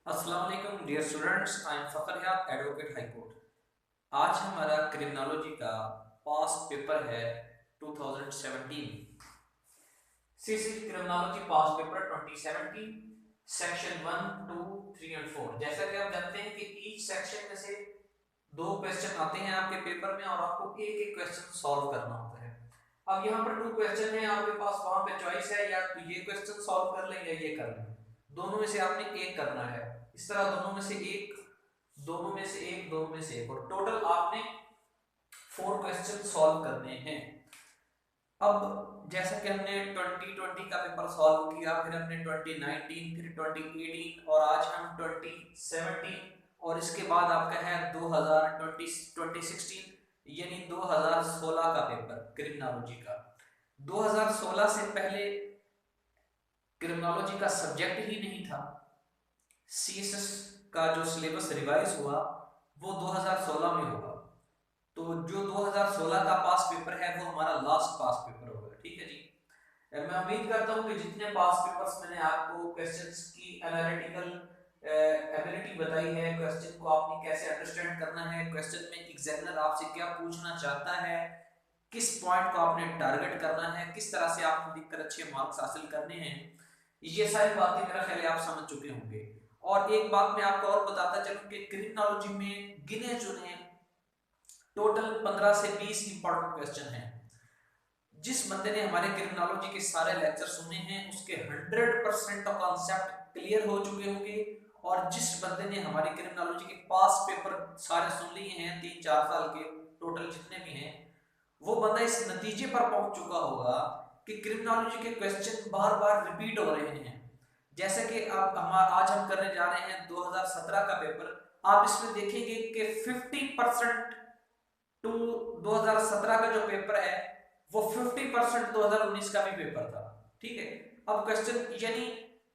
अस्सलाम वालेकुम dear students, I am Fakhar Yab, advocate high court. आज हमारा क्रिमिनोलॉजी का पास्ट पेपर है 2017। CC criminology past paper 2017, section 1, 2, 3 and 4। जैसा कि आप जानते हैं कि ईच सेक्शन में से दो क्वेश्चन आते हैं आपके पेपर में और आपको एक एक क्वेश्चन सॉल्व करना होता है। अब यहाँ पर टू क्वेश्चन है आपके पास, वहां पे चॉइस है या तो ये क्वेश्चन सॉल्व कर लें या ये कर लें। दोनों में से आपने एक करना है। इस तरह दोनों में से एक, दोनों में से एक, दोनों में से एक, और टोटल आपने 4 क्वेश्चन सॉल्व करने हैं। अब जैसा कि हमने 2020 का पेपर सॉल्व किया, फिर हमने 2019, फिर 2018 और आज हम 2017 और इसके बाद आपका है 2016 यानी 2016 का पेपर क्रिमिनोलॉजी का। 2016 से पहले क्रिमिनोलॉजी का सब्जेक्ट ही नहीं था। सीएसएस का जो सिलेबस रिवाइज हुआ वो 2016 में होगा। तो जो 2016 का पास पेपर है वो हमारा लास्ट पास पेपर होगा। ठीक है जी। मैं उम्मीद करता हूँ कि जितने पास पेपर्स मैंने आपको क्वेश्चंस की एनालिटिकल एबिलिटी बताई है, क्वेश्चन को आपने कैसे अंडरस्टैंड करना है, क्वेश्चन में एग्जामिनर आपसे क्या पूछना चाहता है, किस पॉइंट को आपने टारगेट करना है, किस तरह से आपको लिखकर अच्छे मार्क्स हासिल करने हैं, ये सारी बातें मेरा ख्याल है आप समझ चुके होंगे। और एक बात मैं आपको और बताता चलूं कि क्रिमिनोलॉजी में गिने चुने टोटल 15 से 20 इंपॉर्टेंट क्वेश्चन हैं। जिस बंदे ने हमारे क्रिमिनोलॉजी के सारे लेक्चर सुने हैं उसके 100% कॉन्सेप्ट क्लियर हो चुके होंगे। और जिस बंदे ने हमारी क्रिमिनोलॉजी के पास पेपर सारे सुन लिए हैं 3-4 साल के, टोटल जितने भी हैं, वो बंदा इस नतीजे पर पहुंच चुका होगा कि क्रिमिनोलॉजी के क्वेश्चन बार बार रिपीट हो रहे हैं। जैसे कि अब हम आज हम करने जा रहे हैं 2017 का पेपर। आप इसमें देखेंगे कि 50% टू 2017 का जो पेपर है वो 50% 2019 का भी पेपर था। ठीक है। अब क्वेश्चन यानी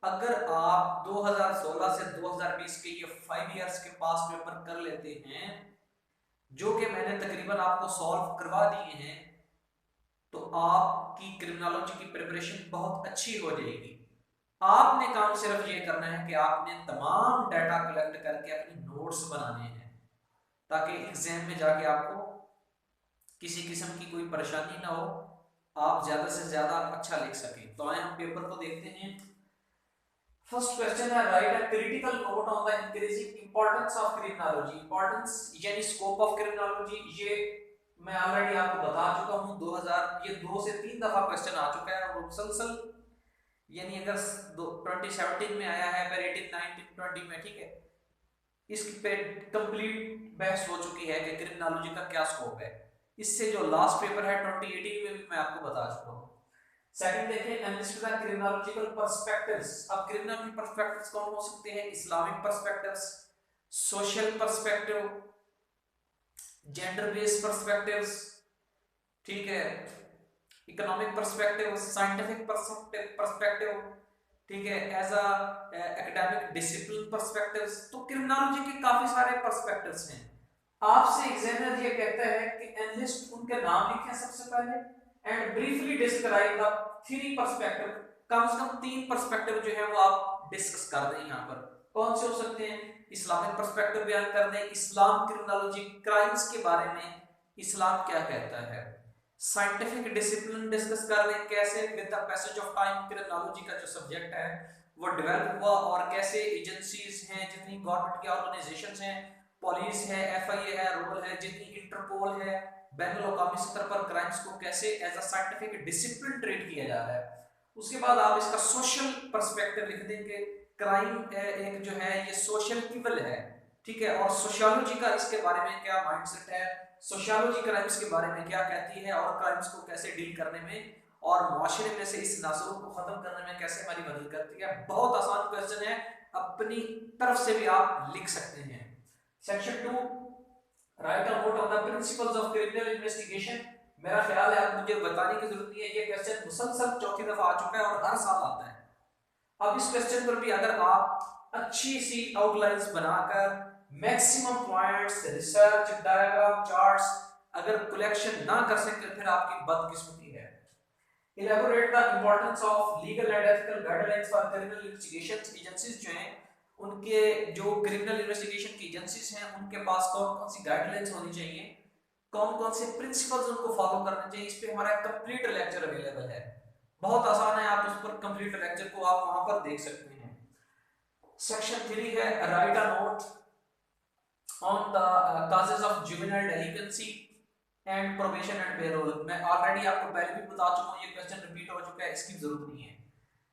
अगर आप 2016 से 2020 के ये 5 इयर्स के पास पेपर कर लेते हैं, जो कि मैंने तकरीबन आपको सॉल्व करवा दिए हैं, तो आपकी क्रिमिनोलॉजी की प्रिपरेशन बहुत अच्छी हो जाएगी। आपने काम सिर्फ ये करना है कि आपने तमाम डाटा कलेक्ट करके अपने नोट्स बनाने हैं, ताकि एग्जाम में जाके आपको किसी किस्म की कोई परेशानी ना हो, आप ज्यादा से ज्यादा अच्छा लिख सकें। तो आए हम पेपर को देखते हैं। फर्स्ट क्वेश्चन है, write a critical note on the increasing importance of criminology. Importance यानी स्कोप ऑफ क्रिमिनोलॉजी, ये मैं ऑलरेडी आपको बता चुका हूं। 2000 ये 2 से 3 दफा क्वेश्चन आ चुका है और मुसलसल, यानी अगर 2017 में आया है, फिर 18, 19, 20 में, ठीक है, इसकी पे कंप्लीट बहस हो चुकी है कि क्रिमिनोलॉजी का क्या स्कोप है। इससे जो लास्ट पेपर है 2018 में भी मैं आपको बता चुका हूँ। सेकंड देखें, एनालिस्ट द क्रिमिनोलॉजिकल पर्सपेक्टिव्स। अब क्रिमिनल पर्सपेक्टिव्स कौन हो सकते हैं? Islamic perspectives, social perspective, gender based perspectives, ठीक है, इकोनॉमिक पर्सपेक्टिव, साइंटिफिक पर्सपेक्टिव, ठीक है, as a academic discipline perspectives. तो क्रिमिनोलॉजी के काफी सारे पर्सपेक्टिव्स हैं। आपसे एग्जामिनर ये कहता है कि एनालिस्ट उनके नाम लिखें सबसे पहले and briefly describe the three perspective. कम से कम 3 पर्सपेक्टिव जो है वो आप डिस्कस कर दें। यहाँ पर कौन से हो सकते हैं? इस्लामिक पर्सपेक्टिव बयान कर दें, इस्लाम क्रिमिनोलॉजी क्राइम्स के बारे में इस्लाम क्या कहता है। साइंटिफिक डिसिप्लिन डिस्कस कर दें, कैसे with the passage of time criminology का जो सब्जेक्ट है वो डेवलप हुआ और कैसे एजेंसीज हैं, जितनी गवर्नमेंट की ऑर्गेनाइजेशंस हैं, पुलिस है, एफआईए है, रोल है, जितनी इंटरपोल है, बैनुल अवी स्तर पर क्राइम्स को कैसे as a scientific discipline treat किया जा रहा है। उसके बाद आप इसका सोशल पर्सपेक्टिव लिख देंगे। क्राइम एक जो है ये सोशल इवल है, ठीक है, और सोशियोलॉजी का इसके बारे में क्या माइंडसेट है, सोशियोलॉजी क्राइम्स के बारे में क्या कहती है और क्राइम्स को कैसे डील करने में और माशरे में से इस नासुर को खत्म करने में कैसे हमारी मदद करती है। बहुत आसान क्वेश्चन है, अपनी तरफ से भी आप लिख सकते हैं। Section 2, right a note on the principles of criminal investigation. मेरा ख्याल है आप मुझे बताने की जरूरत नहीं है, ये क्वेश्चन मुसलसल चौथी दफा आ चुका है और हर साल आता है। अब इस क्वेश्चन पर भी अगर आप अच्छी सी आउटलाइंस बनाकर maximum points, research, diagram, charts अगर कलेक्शन ना कर सके फिर आपकी बदकिस्मती है। Elaborate the importance of legal and ethical guidelines for criminal investigations। Agencies जो हैं उनके जो क्रिमिनल इन्वेस्टिगेशन की एजेंसीज हैं उनके पास कौन कौन सी गाइडलाइंस होनी चाहिए, कौन कौन से प्रिंसिपल्स उनको फॉलो करने चाहिए, इस पे हमारा एक कंप्लीट लेक्चर अवेलेबल है। बहुत आसान है, आप उस पर कंप्लीट लेक्चर को आप वहां पर देख सकते हैं। सेक्शन 3 है write a note on the causes of juvenile delinquency and probation and parole. मैं ऑलरेडी आपको पहले भी बता चुका हूं, ये क्वेश्चन रिपीट हो चुका है, इसकी जरूरत नहीं है।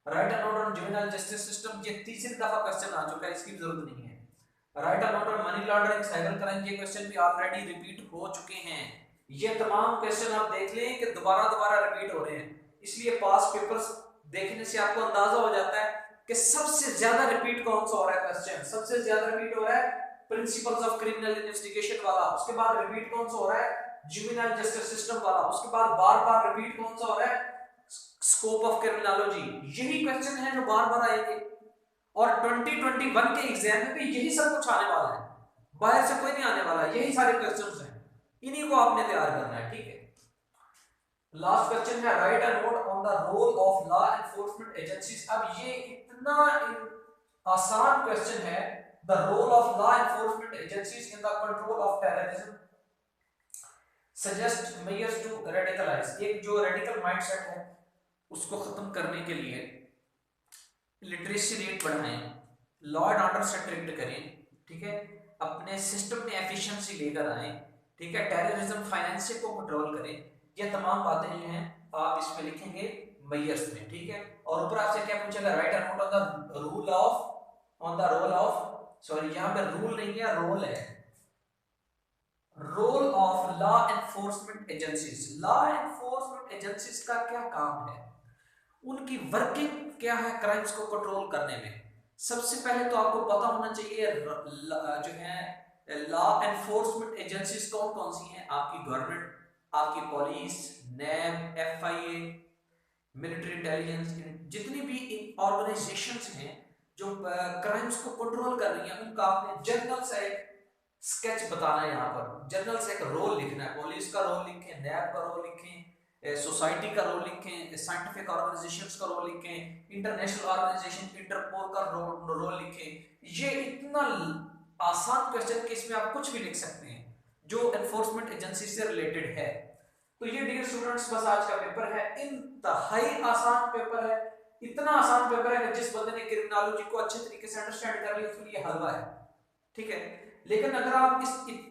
Write a note on juvenile justice system, ये तीसरी दफा क्वेश्चन आ चुका है, इसकी जरूरत नहीं है। Write a note on money laundering cyber crime, ये क्वेश्चन भी ऑलरेडी रिपीट हो चुके हैं। ये तमाम क्वेश्चन आप देख लें कि दोबारा दोबारा रिपीट हो रहे हैं, इसलिए पास पेपर्स देखने से आपको अंदाजा हो जाता है कि सबसे ज्यादा रिपीट कौन सा हो रहा है क्वेश्चन। सबसे ज्यादा रिपीट हो रहा है प्रिंसिपल्स ऑफ क्रिमिनल इन्वेस्टिगेशन वाला, उसके बाद रिपीट कौन सा हो रहा है जुवेनाइल जस्टिस सिस्टम वाला, उसके बाद बार बार रिपीट कौन सा हो रहा है स्कोप ऑफ क्रिमिनोलॉजी। यही क्वेश्चन है जो बार बार आएंगे और 2021 के एग्जाम में भी यही सब कुछ आने वाला है, बाहर से कोई नहीं आने वाला, यही सारे क्वेश्चंस हैं, इन्हीं को आपने तैयार करना है। ठीक है, लास्ट क्वेश्चन है write a note on the role of law enforcement agencies. अब ये इतना आसान क्वेश्चन है, the role of law enforcement agencies in the control of terrorism suggest measures to radicalize. एक जो रेडिकल माइंडसेट है उसको खत्म करने के लिए लिटरेसी रेट बढ़ाएं, लॉ एंड ऑर्डर स्ट्रिक्ट करें, ठीक है, अपने सिस्टम में एफिशिएंसी लेकर आए, ठीक है, टेररिज्म फाइनेंसिंग को कंट्रोल करें। ये तमाम बातें जो हैं आप इसमें लिखेंगे मेजर्स में, ठीक है। और ऊपर आपसे क्या पूछेगा, write a note on the role of sorry यहाँ पे रूल नहीं है, रोल है, role of law enforcement agencies. Law enforcement agencies का क्या काम है, उनकी वर्किंग क्या है क्राइम्स को कंट्रोल करने में। सबसे पहले तो आपको पता होना चाहिए जो है लॉ एनफोर्समेंट एजेंसीज कौन कौन सी हैं। आपकी गवर्नमेंट, आपकी पुलिस, नैब, एफआईए, मिलिट्री इंटेलिजेंस, जितनी भी ऑर्गेनाइजेशंस हैं जो क्राइम्स को कंट्रोल कर रही हैं, उनका आपने जनरल से स्केच बताना है। यहाँ पर जनरल से एक रोल लिखना है, पुलिस का रोल लिखें, नैब का रोल लिखें, सोसाइटी का रोल लिखें, साइंटिफिक ऑर्गेनाइजेशंस का रोल लिखें, इंटरनेशनल ऑर्गेनाइजेशन इंटरपोल का रोल लिखें। ये इतना आसान क्वेश्चन कि इसमें आप कुछ भी लिख सकते हैं जो एनफोर्समेंट एजेंसी से रिलेटेड है। तो ये डियर स्टूडेंट्स बस आज का पेपर है, इंतहाई आसान पेपर है, इतना आसान पेपर है कि जिस बंदे ने क्रिमिनोलॉजी को अच्छे तरीके से अंडरस्टैंड कर लिया उसके लिए हलवा है, ठीक है। लेकिन अगर आप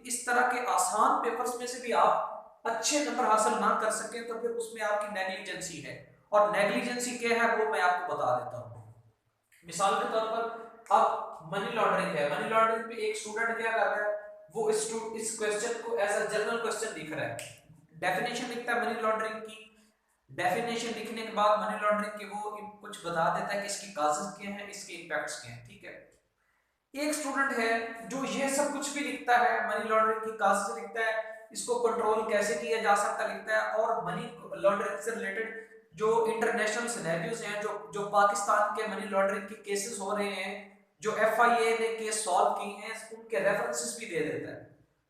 इस तरह के आसान पेपर्स में से भी आप अच्छे नंबर हासिल ना कर सके तो फिर उसमें आपकी नेग्लिजेंसी है, और नेग्लिजेंसी क्या है वो मैं आपको बता देता हूँ। मिसाल के तौर पर अब मनी लॉन्ड्रिंग है, मनी लॉन्ड्रिंग पे एक स्टूडेंट क्या कर रहा है, वो इस क्वेश्चन को एज अ जनरल क्वेश्चन लिख रहा है, डेफिनेशन लिखता है मनी लॉन्ड्रिंग की, डेफिनेशन लिखने के बाद मनी लॉन्ड्रिंग के वो कुछ बता देता है कि इसकी काजेस क्या हैं, इसके इम्पैक्ट्स क्या हैं, ठीक है। एक स्टूडेंट है जो ये सब कुछ भी लिखता है, मनी लॉन्ड्रिंग की काजेस लिखता है, इसको कंट्रोल कैसे किया जा सकता लिखता है, और मनी लॉन्ड्रिंग से रिलेटेड जो इंटरनेशनल सिनेरियोज हैं, जो पाकिस्तान के मनी लॉन्ड्रिंग के केसेस हो रहे हैं, जो एफआईए ने केस सॉल्व किए हैं, उनके रेफरेंसेस भी दे देता है।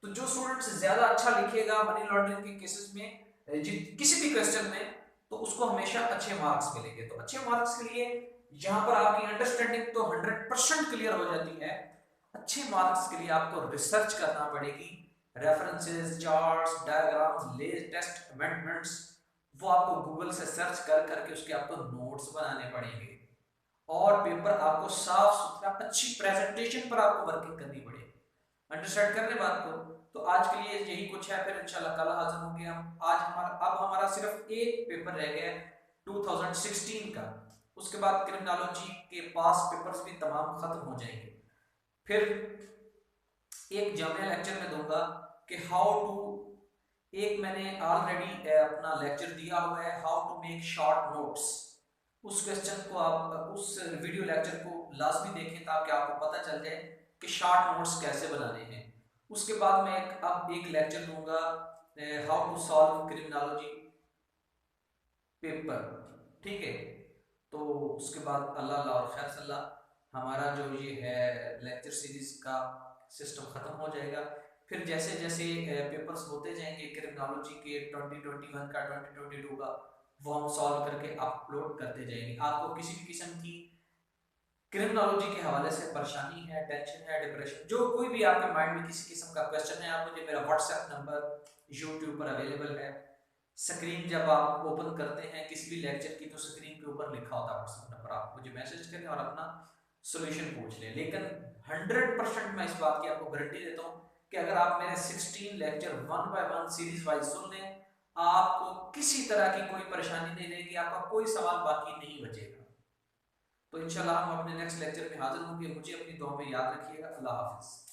तो जो स्टूडेंट ज्यादा अच्छा लिखेगा मनी लॉन्ड्रिंग के केसेस में किसी भी क्वेश्चन में, तो उसको हमेशा अच्छे मार्क्स मिलेंगे। तो अच्छे मार्क्स के लिए यहाँ पर आपकी अंडरस्टैंडिंग तो 100% क्लियर हो जाती है। अच्छे मार्क्स के लिए आपको रिसर्च करना पड़ेगी, references, charts, diagrams, latest amendments, वो आपको गूगल से सर्च कर करके उसके आपको नोट्स बनाने पड़ेंगे, और पेपर आपको साफ सुथरा अच्छी प्रेजेंटेशन पर आपको वर्किंग करनी पड़ेगी। अंडरस्टैंड करने बात को। तो आज के लिए यही कुछ है, फिर इंशाल्लाह कल हाजिर होंगे हम। आज हमारा सिर्फ एक पेपर रह गया 2016 का, उसके बाद क्रिमिनोलॉजी के पास पेपर्स भी तमाम खत्म हो जाएंगे। फिर एक जामिया लेक्चर में दूंगा कि हाउ टू, एक मैंने ऑलरेडी अपना लेक्चर दिया हुआ है how to make short notes, उस क्वेश्चन को आप उस वीडियो लेक्चर को लाजमी देखें ताकि आपको पता चल जाए कि शॉर्ट नोट्स कैसे बनाने हैं। उसके बाद मैं अब एक लेक्चर दूंगा how to solve criminology paper, ठीक है। तो उसके बाद अल्लाह और खैर सल्लाह हमारा जो ये है लेक्चर सीरीज का सिस्टम ख़त्म हो जाएगा। फिर जैसे जैसे पेपर्स होते जाएंगे क्रिमिनोलॉजी के 2021 का 2022 का, वो हम सॉल्व करके अपलोड करते जाएंगे। आपको किसी भी किस्म की क्रिमिनोलॉजी के हवाले से परेशानी है, टेंशन है, डिप्रेशन, जो कोई भी आपके माइंड में किसी किस्म का क्वेश्चन है, आप मुझे, मेरा व्हाट्सएप नंबर यूट्यूब पर अवेलेबल है। स्क्रीन जब आप ओपन करते हैं किसी भी लेक्चर की, तो स्क्रीन के ऊपर लिखा होता है व्हाट्सएप नंबर, आप मुझे मैसेज करें और अपना सोल्यूशन पूछ लें। लेकिन 100% मैं इस बात की आपको गारंटी देता हूँ कि अगर आप मेरे 16 लेक्चर 1 बाय 1 सीरीज वाइज सुन लें, आपको किसी तरह की कोई परेशानी नहीं रहेगी, आपका कोई सवाल बाकी नहीं बचेगा। तो इंशाल्लाह हम अपने नेक्स्ट लेक्चर में हाजिर होंगे। मुझे अपनी दुआ में याद रखिएगा। अल्लाह हाफिज।